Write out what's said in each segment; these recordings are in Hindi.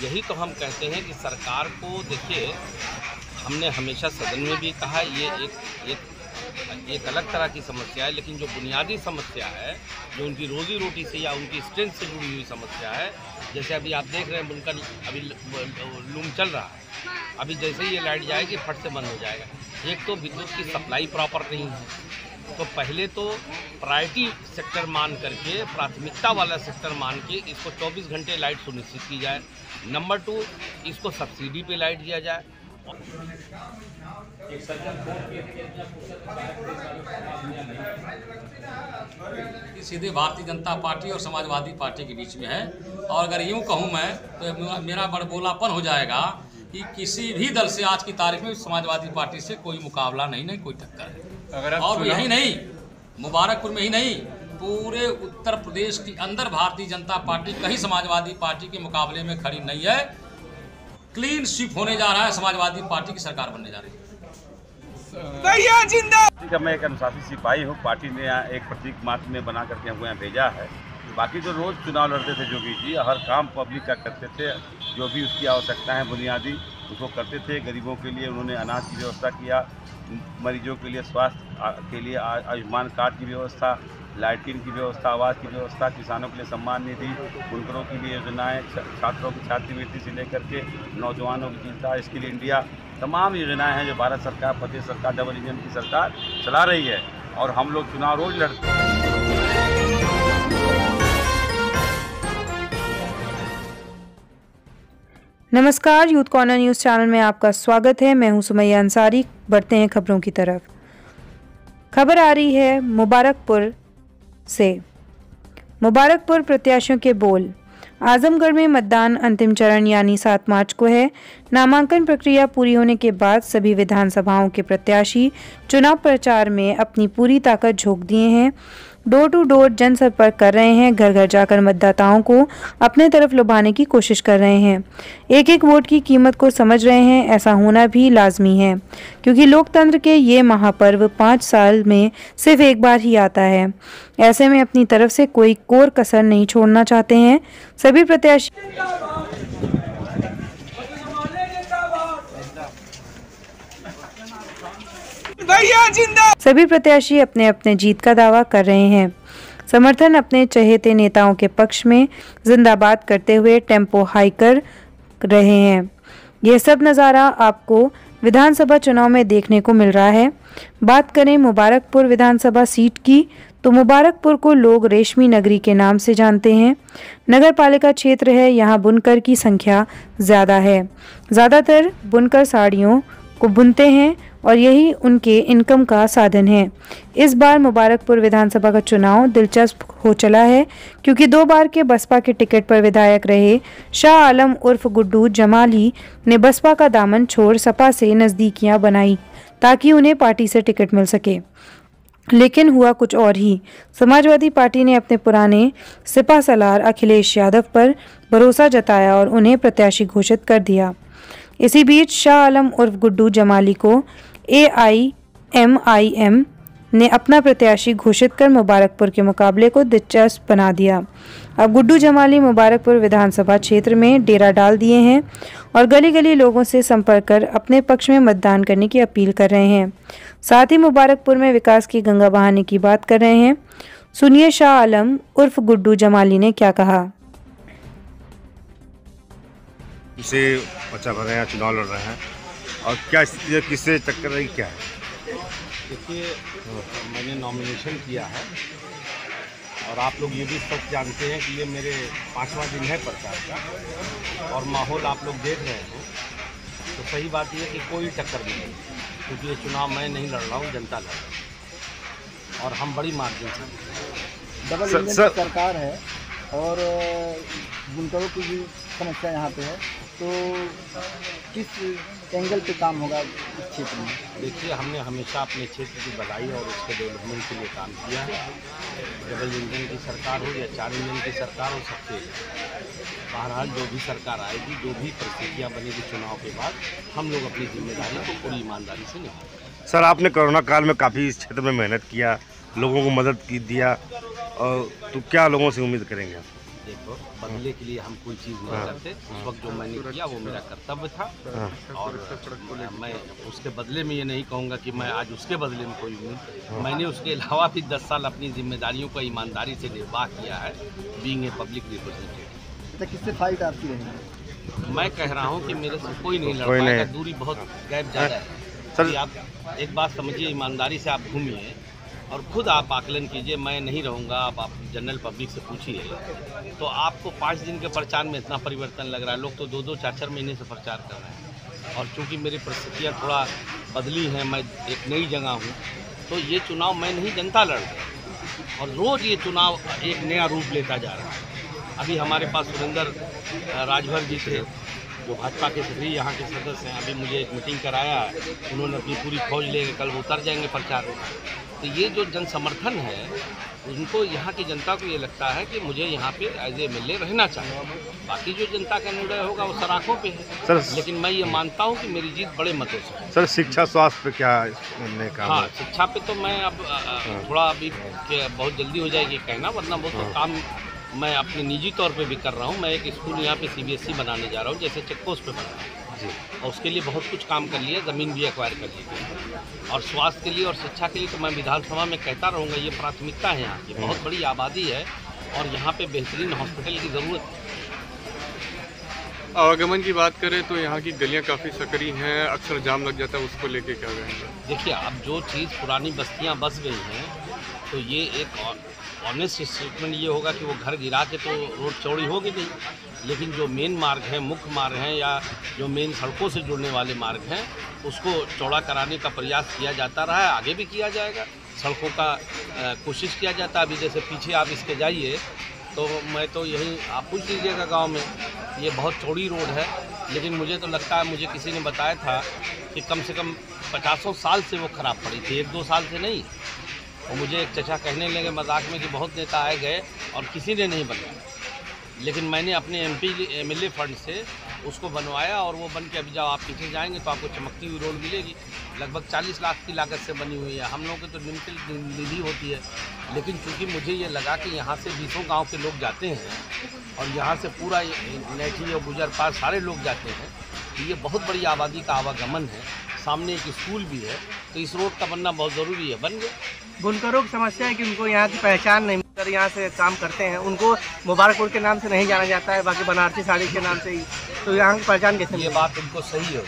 यही तो हम कहते हैं कि सरकार को, देखिए हमने हमेशा सदन में भी कहा ये एक अलग तरह की समस्या है, लेकिन जो बुनियादी समस्या है, जो उनकी रोजी रोटी से या उनकी स्ट्रेंथ से जुड़ी हुई समस्या है, जैसे अभी आप देख रहे हैं बुनकर अभी लूम चल रहा है, अभी जैसे ही ये लाइट जाएगी फट से बंद हो जाएगा। एक तो विद्युत की सप्लाई प्रॉपर नहीं है, तो पहले तो प्रायोरिटी सेक्टर मान करके, प्राथमिकता वाला सेक्टर मान के इसको 24 घंटे लाइट सुनिश्चित की जाए। नंबर 2, इसको सब्सिडी पे लाइट दिया जाए। सीधे भारतीय जनता पार्टी और समाजवादी पार्टी के बीच में है, और अगर यूं कहूं मैं तो मेरा बड़बोलापन हो जाएगा कि किसी भी दल से आज की तारीख में समाजवादी पार्टी से कोई मुकाबला नहीं कोई टक्कर है। और यही नहीं, मुबारकपुर में ही नहीं, पूरे उत्तर प्रदेश के अंदर भारतीय जनता पार्टी कहीं समाजवादी पार्टी के मुकाबले में खड़ी नहीं है। क्लीन स्वीप होने जा रहा है, समाजवादी पार्टी की सरकार बनने जा रही है। मैं एक अनुशासित सिपाही हूँ। पार्टी ने यहाँ एक प्रतीक मात्र में बना करके हमको यहाँ भेजा है। बाकी जो रोज़ चुनाव लड़ते थे जोगी जी, हर काम पब्लिक का करते थे, जो भी उसकी आवश्यकता है बुनियादी उसको करते थे। गरीबों के लिए उन्होंने अनाज की व्यवस्था किया, मरीजों के लिए स्वास्थ्य के लिए आयुष्मान कार्ड की व्यवस्था, लाइटिंग की व्यवस्था, आवास की व्यवस्था, किसानों के लिए सम्मान निधि, बुनकरों के लिए योजनाएं, छात्रों की छात्रवृत्ति से लेकर के नौजवानों की चिंता, स्किल इंडिया, तमाम योजनाएं हैं जो भारत सरकार, प्रदेश सरकार, डबल इंजन की सरकार चला रही है। और हम लोग चुनाव रोज लड़ते हैं। नमस्कार, यूथ कॉर्नर न्यूज़ चैनल में आपका स्वागत है। मैं हूं सुमैया अंसारी। बढ़ते हैं खबरों की तरफ। खबर आ रही है मुबारकपुर से। मुबारकपुर प्रत्याशियों के बोल। आजमगढ़ में मतदान अंतिम चरण यानी 7 मार्च को है। नामांकन प्रक्रिया पूरी होने के बाद सभी विधानसभाओं के प्रत्याशी चुनाव प्रचार में अपनी पूरी ताकत झोंक दिए हैं। डोर टू डोर जनसंपर्क कर रहे हैं। घर घर जाकर मतदाताओं को अपने तरफ लुभाने की कोशिश कर रहे हैं। एक एक वोट की कीमत को समझ रहे हैं। ऐसा होना भी लाजमी है, क्योंकि लोकतंत्र के ये महापर्व 5 साल में सिर्फ एक बार ही आता है। ऐसे में अपनी तरफ से कोई कोर कसर नहीं छोड़ना चाहते हैं। सभी प्रत्याशी अपने अपने जीत का दावा कर रहे हैं। समर्थन अपने चहेते नेताओं के पक्ष में जिंदाबाद करते हुए टेम्पो हाई कर रहे हैं। यह सब नज़ारा आपको विधानसभा चुनाव में देखने को मिल रहा है। बात करें मुबारकपुर विधानसभा सीट की, तो मुबारकपुर को लोग रेशमी नगरी के नाम से जानते हैं। नगर पालिका क्षेत्र है, यहाँ बुनकर की संख्या ज़्यादा है। ज़्यादातर बुनकर साड़ियों को बुनते हैं और यही उनके इनकम का साधन है। इस बार मुबारकपुर विधानसभा का चुनाव दिलचस्प हो चला है, क्योंकि 2 बार के बसपा के टिकट पर विधायक रहे शाह आलम उर्फ गुड्डू जमाली ने बसपा का दामन छोड़ सपा से नज़दीकियां बनाई ताकि उन्हें पार्टी से टिकट मिल सके। लेकिन हुआ कुछ और ही। समाजवादी पार्टी ने अपने पुराने सिपा सलार अखिलेश यादव पर भरोसा जताया और उन्हें प्रत्याशी घोषित कर दिया। इसी बीच शाह आलम उर्फ गुड्डू जमाली को AIMIM ने अपना प्रत्याशी घोषित कर मुबारकपुर के मुकाबले को दिलचस्प बना दिया। अब गुड्डू जमाली मुबारकपुर विधानसभा क्षेत्र में डेरा डाल दिए हैं और गली गली लोगों से संपर्क कर अपने पक्ष में मतदान करने की अपील कर रहे हैं। साथ ही मुबारकपुर में विकास की गंगा बहाने की बात कर रहे हैं। सुनिए शाह आलम उर्फ गुड्डू जमाली ने क्या कहा। इसे बच्चा भर रहे हैं, चुनाव लड़ रहे हैं, और क्या स्थिति है, किससे टक्कर रही, क्या है? देखिए, मैंने नॉमिनेशन किया है और आप लोग ये भी सब जानते हैं कि ये मेरे 5वां दिन है प्रचार का, और माहौल आप लोग देख रहे हैं। तो सही बात यह है कि कोई टक्कर नहीं है, क्योंकि ये चुनाव मैं नहीं लड़ रहा हूँ, जनता लड़ रही है, और हम बड़ी मार्जिन से। डबल इंजन की सरकार है और बुनकरों की भी समस्या यहाँ पे है, तो किस एंगल पे काम होगा इस क्षेत्र में? देखिए, हमने हमेशा अपने क्षेत्र की भलाई और उसके डेवलपमेंट के लिए काम किया है। डबल इंजन की सरकार हो या 4 इंजन की सरकार हो, सबसे बहरहाल जो भी सरकार आएगी, जो भी परिस्थितियाँ बनेगी चुनाव के बाद, हम लोग अपनी जिम्मेदारी को पूरी ईमानदारी से निभाएंगे। सर, आपने कोरोना काल में काफ़ी इस क्षेत्र में मेहनत किया, लोगों को मदद की दिया, और तो क्या लोगों से उम्मीद करेंगे आप? देखो, बदले के लिए हम कोई चीज़ नहीं करते। उस वक्त जो मैंने किया वो मेरा कर्तव्य था, और मैं उसके बदले में ये नहीं कहूँगा कि मैं आज उसके बदले में कोई उम्मीद। मैंने उसके अलावा भी 10 साल अपनी जिम्मेदारियों का ईमानदारी से निर्वाह किया है, बीइंग ए पब्लिक रिप्रेजेंटेटिव। तो किससे फाइट आपकी रहेगी? मैं कह रहा हूँ कि मेरे से कोई नहीं लड़ पाएगा, दूरी बहुत गैप ज़्यादा है। सर, आप एक बात समझिए, ईमानदारी से आप घूमिए और खुद आप आकलन कीजिए। मैं नहीं रहूँगा, आप जनरल पब्लिक से पूछिए, तो आपको 5 दिन के प्रचार में इतना परिवर्तन लग रहा है। लोग तो 2-2, 4-4 महीने से प्रचार कर रहे हैं, और चूँकि मेरी परिस्थितियाँ थोड़ा बदली हैं, मैं एक नई जगह हूँ, तो ये चुनाव मैं नहीं, जनता लड़ रही है, और रोज़ ये चुनाव एक नया रूप लेता जा रहा है। अभी हमारे पास सुरेंद्र राजभर जी थे, जो भाजपा के सभी यहाँ के सदस्य हैं। अभी मुझे एक मीटिंग कराया है, उन्होंने अपनी पूरी फौज लेके कल वो उतर जाएंगे प्रचार में। तो ये जो जन समर्थन है, उनको यहाँ की जनता को ये लगता है कि मुझे यहाँ पे एज ए MLA रहना चाहिए। बाकी जो जनता का निर्णय होगा वो सराखों पे है, सर, लेकिन मैं ये मानता हूँ कि मेरी जीत बड़े मतों से है। सर, शिक्षा स्वास्थ्य पे क्या उन्होंने कहा? हाँ, शिक्षा पे तो मैं अब थोड़ा अभी बहुत जल्दी हो जाएगी कहना, वरना वो तो काम मैं अपने निजी तौर पे भी कर रहा हूँ। मैं एक स्कूल यहाँ पे CBSE बनाने जा रहा हूँ, जैसे चेक पोस्ट पे बना रहा हूँ, और उसके लिए बहुत कुछ काम कर लिया, ज़मीन भी एक्वायर कर ली गई। और स्वास्थ्य के लिए और शिक्षा के लिए तो मैं विधानसभा में कहता रहूँगा, ये प्राथमिकता है। यहाँ की बहुत बड़ी आबादी है, और यहाँ पे बेहतरीन हॉस्पिटल की ज़रूरत है। आवागमन की बात करें तो यहाँ की गलियाँ काफ़ी सकरी हैं, अक्सर जाम लग जाता है, उसको लेके क्या कहेंगे? देखिए, अब जो चीज़ पुरानी बस्तियाँ बस गई हैं, तो ये एक ऑनेस्ट स्टेटमेंट ये होगा कि वो घर गिरा के तो रोड चौड़ी होगी नहीं, लेकिन जो मेन मार्ग है, मुख्य मार्ग हैं, या जो मेन सड़कों से जुड़ने वाले मार्ग हैं, उसको चौड़ा कराने का प्रयास किया जाता रहा है, आगे भी किया जाएगा। सड़कों का कोशिश किया जाता है। अभी जैसे पीछे आप इसके जाइए, तो मैं तो यही, आप पूछ लीजिएगा गांव में, ये बहुत चौड़ी रोड है, लेकिन मुझे तो लगता है, मुझे किसी ने बताया था कि कम से कम 50 साल से वो ख़राब पड़ी थी, 1-2 साल से नहीं। और मुझे एक चचा कहने लगे मजाक में कि बहुत नेता आए गए और किसी ने नहीं बनवाया, लेकिन मैंने अपने MP MLA फंड से उसको बनवाया, और वो बन के अभी जब आप पीछे जाएंगे तो आपको चमकती हुई रोड मिलेगी। लगभग 40 लाख की लागत से बनी हुई है। हम लोगों की तो लिमिटेड निधि होती है, लेकिन चूँकि मुझे ये लगा कि यहाँ से 20 गाँव के लोग जाते हैं, और यहाँ से पूरा नेठी और गुजर पार सारे लोग जाते हैं, तो ये बहुत बड़ी आबादी का आवागमन है। सामने एक स्कूल भी है, तो इस रोड का बनना बहुत ज़रूरी है, बन गया। बुनकरों की समस्या है कि उनको यहाँ की पहचान नहीं, मिलकर यहाँ से काम करते हैं, उनको मुबारकपुर के नाम से नहीं जाना जाता है, बाकी बनारसी साड़ी के नाम से ही, तो यहाँ की पहचान कैसे? ये बात उनको सही है,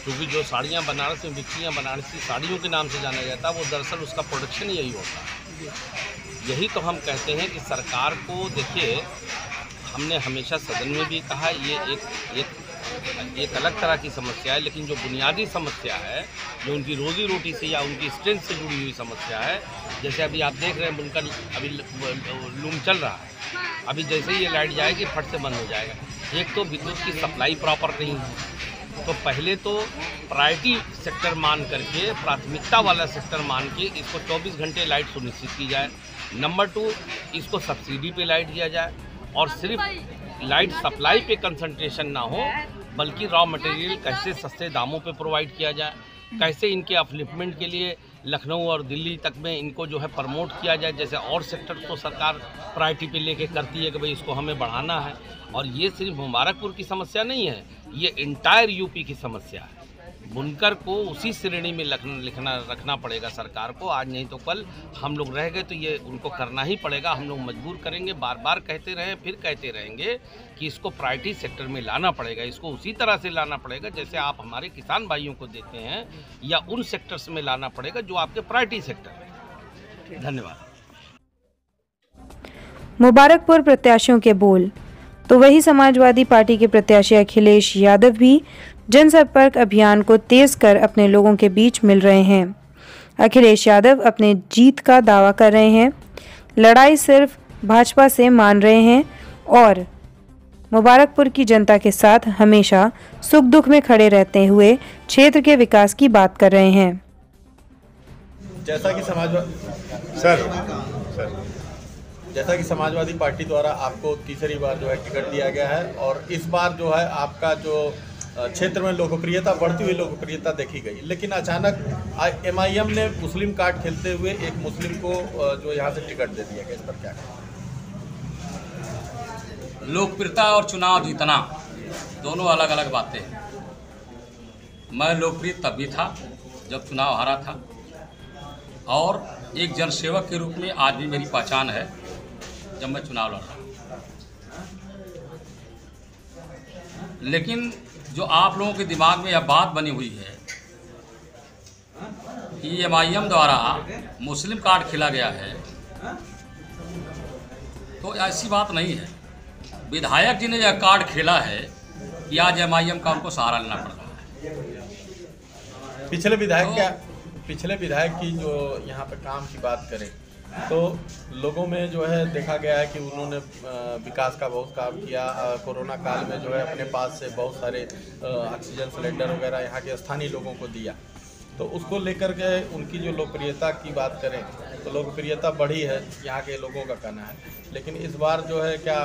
क्योंकि जो साड़ियाँ बनारस में बिकती हैं, बनारसी साड़ियों के नाम से जाना जाता है, वो दरअसल उसका प्रोडक्शन यही होता है। यही तो हम कहते हैं कि सरकार को, देखिए, हमने हमेशा सदन में भी कहा, ये एक अलग तरह की समस्या है, लेकिन जो बुनियादी समस्या है, जो उनकी रोजी रोटी से या उनकी स्ट्रेंथ से जुड़ी हुई समस्या है, जैसे अभी आप देख रहे हैं बुनकर अभी लूम चल रहा है, अभी जैसे ही ये लाइट जाएगी फट से बंद हो जाएगा। एक तो विद्युत की सप्लाई प्रॉपर नहीं है, तो पहले तो प्रायोरिटी सेक्टर मान करके, प्राथमिकता वाला सेक्टर मान के इसको 24 घंटे लाइट सुनिश्चित की जाए। नंबर 2, इसको सब्सिडी पे लाइट दिया जाए, और सिर्फ लाइट सप्लाई पे कंसंट्रेशन ना हो, बल्कि रॉ मटेरियल कैसे सस्ते दामों पे प्रोवाइड किया जाए, कैसे इनके अपलिफ्टमेंट के लिए लखनऊ और दिल्ली तक में इनको जो है प्रमोट किया जाए। जैसे और सेक्टर तो सरकार प्रायोरिटी पे लेके करती है कि भाई इसको हमें बढ़ाना है, और ये सिर्फ मुबारकपुर की समस्या नहीं है, ये इंटायर यूपी की समस्या है। बुनकर को उसी श्रेणी में रखना पड़ेगा सरकार को। आज नहीं तो कल हम लोग रह गए तो ये उनको करना ही पड़ेगा। हम लोग मजबूर करेंगे, बार बार कहते रहें, फिर कहते रहेंगे कि इसको प्रायोरिटी सेक्टर में लाना पड़ेगा, इसको उसी तरह से लाना पड़ेगा जैसे आप हमारे किसान भाइयों को देते हैं, या उन सेक्टर्स में लाना पड़ेगा जो आपके प्रायोरिटी सेक्टर है। धन्यवाद। मुबारकपुर प्रत्याशियों के बोल। तो वही समाजवादी पार्टी के प्रत्याशी अखिलेश यादव भी जनसंपर्क अभियान को तेज कर अपने लोगों के बीच मिल रहे हैं। अखिलेश यादव अपने जीत का दावा कर रहे हैं, लड़ाई सिर्फ भाजपा से मान रहे हैं और मुबारकपुर की जनता के साथ हमेशा सुख दुख में खड़े रहते हुए क्षेत्र के विकास की बात कर रहे हैं। जैसा कि समाजवादी पार्टी द्वारा आपको तीसरी बार जो है टिकट दिया गया है, और इस बार जो है आपका जो क्षेत्र में लोकप्रियता, बढ़ती हुई लोकप्रियता देखी गई। लेकिन अचानक MIM ने मुस्लिम कार्ड खेलते हुए एक मुस्लिम को जो यहाँ से टिकट दे दिया गया, इस पर क्या कहें? लोकप्रियता और चुनाव जीतना दोनों अलग अलग बातें हैं। मैं लोकप्रिय तब भी था जब चुनाव हारा था, और एक जनसेवक के रूप में आज भी मेरी पहचान है जब मैं चुनाव लड़ रहा हूँ। लेकिन जो आप लोगों के दिमाग में यह बात बनी हुई है कि MIM द्वारा मुस्लिम कार्ड खेला गया है, तो ऐसी बात नहीं है। विधायक जी ने यह कार्ड खेला है कि आज MIM का उनको सहारा लेना पड़ रहा है। पिछले विधायक की जो यहाँ पे काम की बात करें तो लोगों में जो है देखा गया है कि उन्होंने विकास का बहुत काम किया। कोरोना काल में जो है अपने पास से बहुत सारे ऑक्सीजन सिलेंडर वगैरह यहाँ के स्थानीय लोगों को दिया। तो उसको लेकर के उनकी जो लोकप्रियता की बात करें तो लोकप्रियता बढ़ी है, यहाँ के लोगों का कहना है। लेकिन इस बार जो है क्या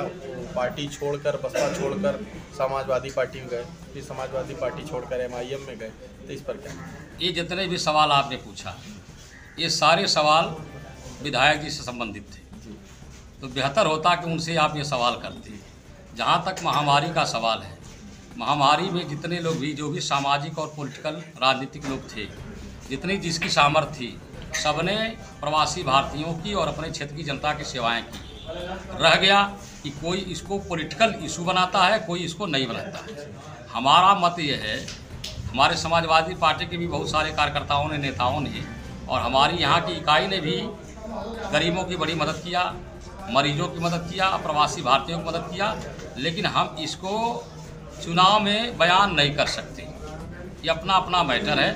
पार्टी छोड़कर, बसपा छोड़कर समाजवादी पार्टी में गए, फिर समाजवादी पार्टी छोड़कर MIM में गए, तो इस पर क्या? ये जितने भी सवाल आपने पूछा, ये सारे सवाल विधायक जी से संबंधित थे, तो बेहतर होता कि उनसे आप ये सवाल करते। जहाँ तक महामारी का सवाल है, महामारी में जितने लोग भी, जो भी सामाजिक और पॉलिटिकल राजनीतिक लोग थे, जितनी जिसकी सामर्थ्य थी, सबने प्रवासी भारतीयों की और अपने क्षेत्र की जनता की सेवाएं की। रह गया कि कोई इसको पॉलिटिकल इशू बनाता है, कोई इसको नहीं बनाता है। हमारा मत ये है, हमारे समाजवादी पार्टी के भी बहुत सारे कार्यकर्ताओं ने, नेताओं ने, और हमारी यहाँ की इकाई ने भी गरीबों की बड़ी मदद किया, मरीजों की मदद किया, प्रवासी भारतीयों की मदद किया। लेकिन हम इसको चुनाव में बयान नहीं कर सकते, ये अपना अपना मैटर है।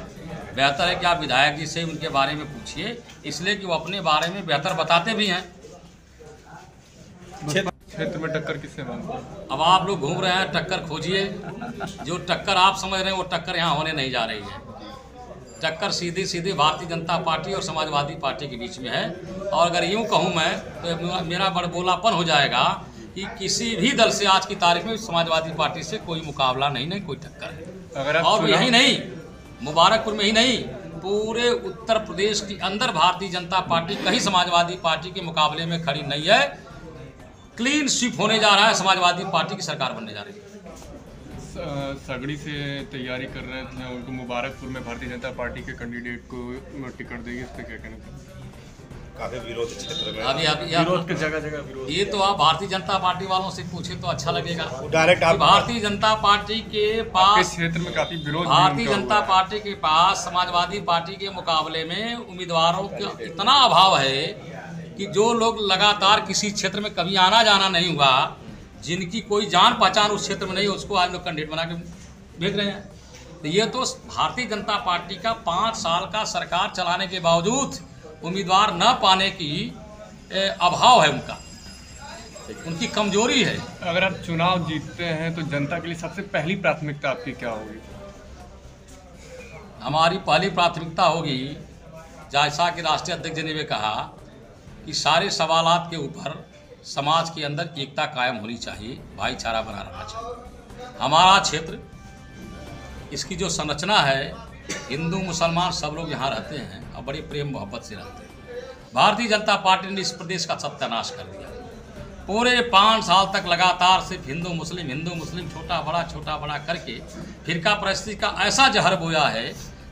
बेहतर है कि आप विधायक जी से उनके बारे में पूछिए, इसलिए कि वो अपने बारे में बेहतर बताते भी हैं। क्षेत्र में टक्कर किससे मांगते हैं? अब आप लोग घूम रहे हैं, टक्कर खोजिए। जो टक्कर आप समझ रहे हैं वो टक्कर यहाँ होने नहीं जा रही है। टक्कर सीधी सीधी भारतीय जनता पार्टी और समाजवादी पार्टी के बीच में है। और अगर यूँ कहूँ मैं तो मेरा बड़बोलापन हो जाएगा कि किसी भी दल से आज की तारीख में समाजवादी पार्टी से कोई मुकाबला नहीं, कोई टक्कर है। अगर और यही नहीं, मुबारकपुर में ही नहीं, पूरे उत्तर प्रदेश के अंदर भारतीय जनता पार्टी कहीं समाजवादी पार्टी के मुकाबले में खड़ी नहीं है। क्लीन स्वीप होने जा रहा है, समाजवादी पार्टी की सरकार बनने जा रही है। सगड़ी से तैयारी कर रहे थे, उनको मुबारकपुर में भारतीय जनता पार्टी के कैंडिडेट को टिकट देगी, इस पर क्या कहना चाहिए? काफी विरोध क्षेत्र में, अभी विरोध की जगह जगह विरोध। ये तो आप भारतीय जनता पार्टी वालों से पूछे तो अच्छा लगेगा। डायरेक्ट आप भारतीय जनता पार्टी के पास, क्षेत्र में काफी विरोध, भारतीय जनता पार्टी के पास समाजवादी पार्टी के मुकाबले में उम्मीदवारों का इतना अभाव है कि जो लोग लगातार किसी क्षेत्र में कभी आना जाना नहीं हुआ, जिनकी कोई जान पहचान उस क्षेत्र में नहीं, उसको आज लोग कैंडिडेट बना के भेज रहे हैं। तो ये तो भारतीय जनता पार्टी का 5 साल का सरकार चलाने के बावजूद उम्मीदवार न पाने की अभाव है, उनकी कमजोरी है। अगर आप चुनाव जीतते हैं तो जनता के लिए सबसे पहली प्राथमिकता आपकी क्या होगी? हमारी पहली प्राथमिकता होगी, जैसा कि राष्ट्रीय अध्यक्ष जी ने कहा, कि सारे सवालात के ऊपर समाज के अंदर एकता कायम होनी चाहिए, भाईचारा बना रहना चाहिए। हमारा क्षेत्र, इसकी जो संरचना है, हिंदू मुसलमान सब लोग यहाँ रहते हैं और बड़े प्रेम मोहब्बत से रहते हैं। भारतीय जनता पार्टी ने इस प्रदेश का सत्यानाश कर दिया। पूरे 5 साल तक लगातार सिर्फ हिंदू मुस्लिम छोटा बड़ा करके फिरका परिस्थिति का ऐसा जहर बोया है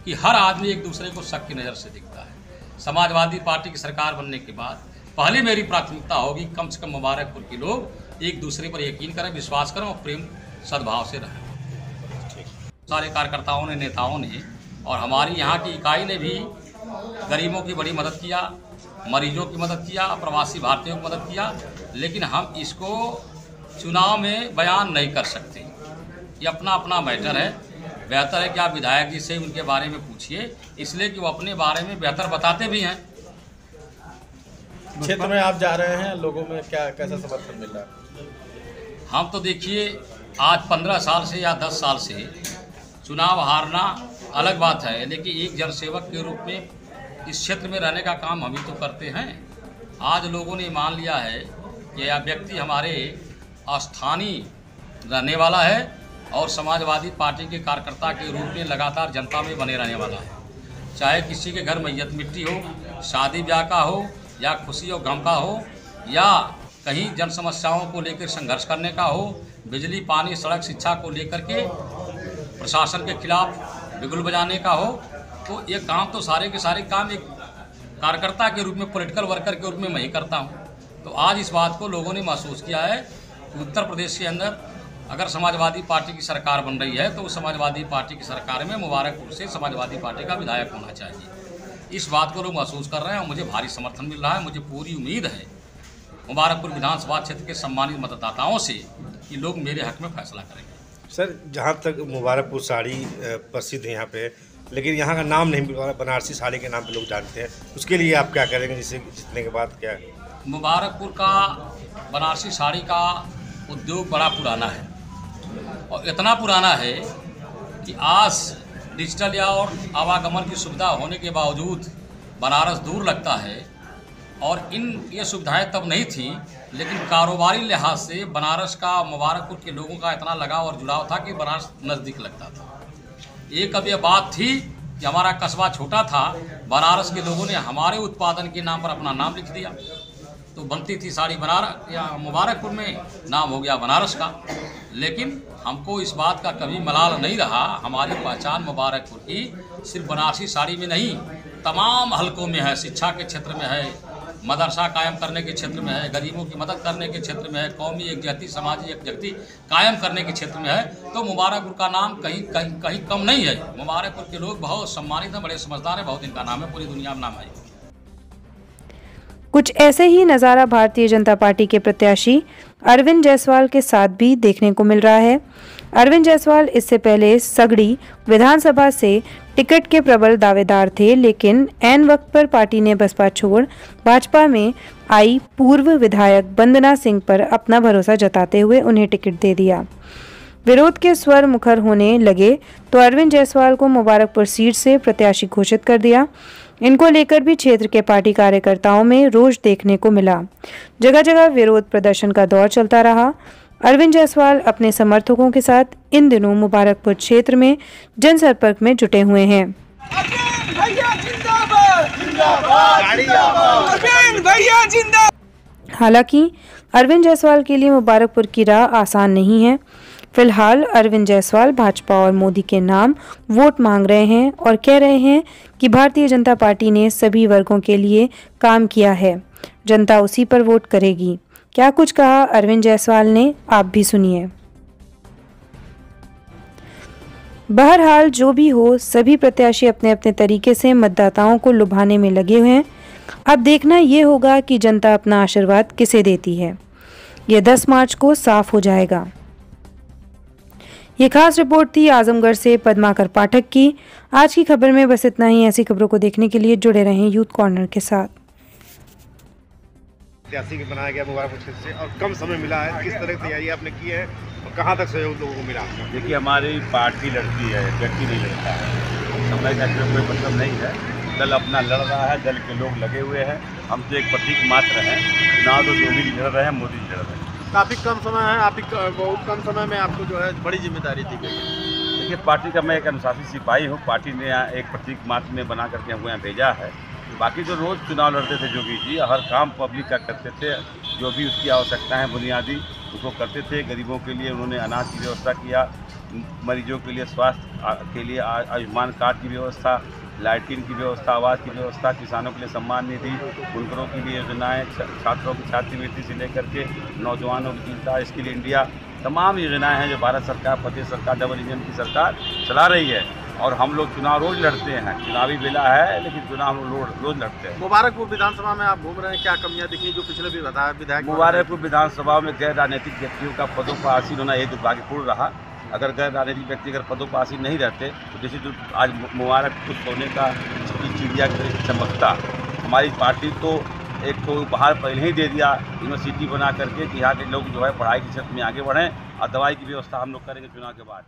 कि हर आदमी एक दूसरे को शक की नज़र से दिखता है। समाजवादी पार्टी की सरकार बनने के बाद पहले मेरी प्राथमिकता होगी, कम से कम मुबारकपुर के लोग एक दूसरे पर यकीन करें, विश्वास करें और प्रेम सद्भाव से रहें। सारे कार्यकर्ताओं ने, नेताओं ने और हमारी यहाँ की इकाई ने भी गरीबों की बड़ी मदद किया, मरीजों की मदद किया, प्रवासी भारतीयों की मदद किया। लेकिन हम इसको चुनाव में बयान नहीं कर सकते, ये अपना अपना मैटर है। बेहतर है कि आप विधायक जी से उनके बारे में पूछिए, इसलिए कि वो अपने बारे में बेहतर बताते भी हैं। क्षेत्र में आप जा रहे हैं, लोगों में कैसा समर्थन मिल रहा है? हम तो देखिए, आज 15 साल से या 10 साल से चुनाव हारना अलग बात है, लेकिन एक जनसेवक के रूप में इस क्षेत्र में रहने का काम हम ही तो करते हैं। आज लोगों ने मान लिया है कि यह व्यक्ति हमारे स्थानीय रहने वाला है और समाजवादी पार्टी के कार्यकर्ता के रूप में लगातार जनता में बने रहने वाला है। चाहे किसी के घर मैयत मिट्टी हो, शादी ब्याह का हो, या खुशी और गम का हो, या कहीं जन समस्याओं को लेकर संघर्ष करने का हो, बिजली, पानी, सड़क, शिक्षा को लेकर के प्रशासन के खिलाफ बिगुल बजाने का हो, तो ये काम तो सारे के सारे काम एक कार्यकर्ता के रूप में, पॉलिटिकल वर्कर के रूप में मैं ही करता हूँ। तो आज इस बात को लोगों ने महसूस किया है कि उत्तर प्रदेश के अंदर अगर समाजवादी पार्टी की सरकार बन रही है तो उस समाजवादी पार्टी की सरकार में मुबारकपुर से समाजवादी पार्टी का विधायक होना चाहिए। इस बात को लोग महसूस कर रहे हैं और मुझे भारी समर्थन मिल रहा है। मुझे पूरी उम्मीद है मुबारकपुर विधानसभा क्षेत्र के सम्मानित मतदाताओं से कि लोग मेरे हक में फैसला करेंगे। सर, जहाँ तक मुबारकपुर साड़ी प्रसिद्ध है यहाँ पे, लेकिन यहाँ का नाम नहीं मिल रहा, बनारसी साड़ी के नाम पे लोग जानते हैं, उसके लिए आप क्या करेंगे? जिसे जीतने के बाद क्या है? मुबारकपुर का बनारसी साड़ी का उद्योग बड़ा पुराना है और इतना पुराना है कि आज डिजिटल या और आवागमन की सुविधा होने के बावजूद बनारस दूर लगता है। और ये सुविधाएं तब नहीं थी, लेकिन कारोबारी लिहाज से बनारस का, मुबारकपुर के लोगों का इतना लगाव और जुड़ाव था कि बनारस नज़दीक लगता था। एक अब यह बात थी कि हमारा कस्बा छोटा था, बनारस के लोगों ने हमारे उत्पादन के नाम पर अपना नाम लिख दिया, तो बनती थी साड़ी बनारस या मुबारकपुर में, नाम हो गया बनारस का। लेकिन हमको इस बात का कभी मलाल नहीं रहा। हमारी पहचान मुबारकपुर की सिर्फ बनारसी साड़ी में नहीं, तमाम हलकों में है। शिक्षा के क्षेत्र में है, मदरसा कायम करने के क्षेत्र में है, गरीबों की मदद करने के क्षेत्र में है, कौमी एकजहती, समाजी एकजहती कायम करने के क्षेत्र में है। तो मुबारकपुर का नाम कहीं कम नहीं है। मुबारकपुर के लोग बहुत सम्मानित हैं, बड़े समझदार हैं, बहुत इनका नाम है, पूरी दुनिया में नाम है। कुछ ऐसे ही नज़ारा भारतीय जनता पार्टी के प्रत्याशी अरविंद जायसवाल के साथ भी देखने को मिल रहा है। अरविंद जायसवाल इससे पहले सगड़ी विधानसभा से टिकट के प्रबल दावेदार थे, लेकिन ऐन वक्त पर पार्टी ने बसपा छोड़ भाजपा में आई पूर्व विधायक वंदना सिंह पर अपना भरोसा जताते हुए उन्हें टिकट दे दिया। विरोध के स्वर मुखर होने लगे तो अरविंद जायसवाल को मुबारकपुर सीट से प्रत्याशी घोषित कर दिया। इनको लेकर भी क्षेत्र के पार्टी कार्यकर्ताओं में रोष देखने को मिला। जगह जगह विरोध प्रदर्शन का दौर चलता रहा। अरविंद जायसवाल अपने समर्थकों के साथ इन दिनों मुबारकपुर क्षेत्र में जनसंपर्क में जुटे हुए हैं। हालांकि अरविंद जायसवाल के लिए मुबारकपुर की राह आसान नहीं है। फिलहाल अरविंद जायसवाल भाजपा और मोदी के नाम वोट मांग रहे हैं और कह रहे हैं कि भारतीय जनता पार्टी ने सभी वर्गों के लिए काम किया है, जनता उसी पर वोट करेगी। क्या कुछ कहा अरविंद जायसवाल ने, आप भी सुनिए। बहरहाल जो भी हो, सभी प्रत्याशी अपने अपने तरीके से मतदाताओं को लुभाने में लगे हुए हैं। अब देखना ये होगा कि जनता अपना आशीर्वाद किसे देती है। ये 10 मार्च को साफ हो जाएगा। ये खास रिपोर्ट थी आजमगढ़ से पद्माकर पाठक की। आज की खबर में बस इतना ही। ऐसी खबरों को देखने के लिए जुड़े रहें यूथ कॉर्नर के साथ। प्रत्याशी बनाया गया मुबारकपुर क्षेत्र से और कम समय मिला है, किस तरह की तैयारी आपने की है और कहाँ तक सहयोग लोगों को मिला? देखिए, हमारी पार्टी लड़ती है, व्यक्ति नहीं लड़ता है। समय का कोई मतलब नहीं है। दल अपना लड़ रहा है, दल के लोग लगे हुए हैं। हम तो एक प्रतीक मात्र हैं। चुनाव तो योगी जी लड़ रहे हैं, मोदी जी लड़ रहे हैं। काफ़ी कम समय है, आप बहुत कम समय में आपको जो है बड़ी जिम्मेदारी दी गई। देखिए, पार्टी का मैं एक अनुशासित सिपाही हूँ। पार्टी ने एक प्रतीक मात्र में बना करके हमको यहाँ भेजा है। बाकी जो रोज़ चुनाव लड़ते थे योगी जी, हर काम पब्लिक का करते थे, जो भी उसकी आवश्यकता है बुनियादी उसको करते थे। गरीबों के लिए उन्होंने अनाज की व्यवस्था किया, मरीजों के लिए स्वास्थ्य के लिए आयुष्मान कार्ड की व्यवस्था, लाइटिंग की व्यवस्था, आवास की व्यवस्था, किसानों के लिए सम्मान निधि, बुनकरों की भी योजनाएं, छात्रों की छात्रवृत्ति से लेकर के नौजवानों की चिंता, स्किल इंडिया, तमाम योजनाएं हैं जो भारत सरकार, प्रदेश सरकार, डबल इंजन की सरकार चला रही है। और हम लोग चुनाव रोज लड़ते हैं। चुनावी बेला है, लेकिन चुनाव हम रोज लड़ते हैं। मुबारकपुर विधानसभा में आप घूम रहे हैं, क्या कमियां दिखी जो पिछले भी विधायक? मुबारकपुर विधानसभा में गैर राजनीतिक व्यक्तियों का पदों पर आसीन होना ये दुर्भाग्यपूर्ण रहा। अगर गैर राजनीतिक व्यक्ति अगर पदों पर आसीन नहीं रहते तो जैसे जो आज मुबारकपुर सोने का चिड़िया की तरह चमकता। हमारी पार्टी तो एक तो उपहार पहले ही दे दिया यूनिवर्सिटी बना करके कि यहाँ के लोग जो है पढ़ाई के क्षेत्र में आगे बढ़ें, और दवाई की व्यवस्था हम लोग करेंगे चुनाव के बाद।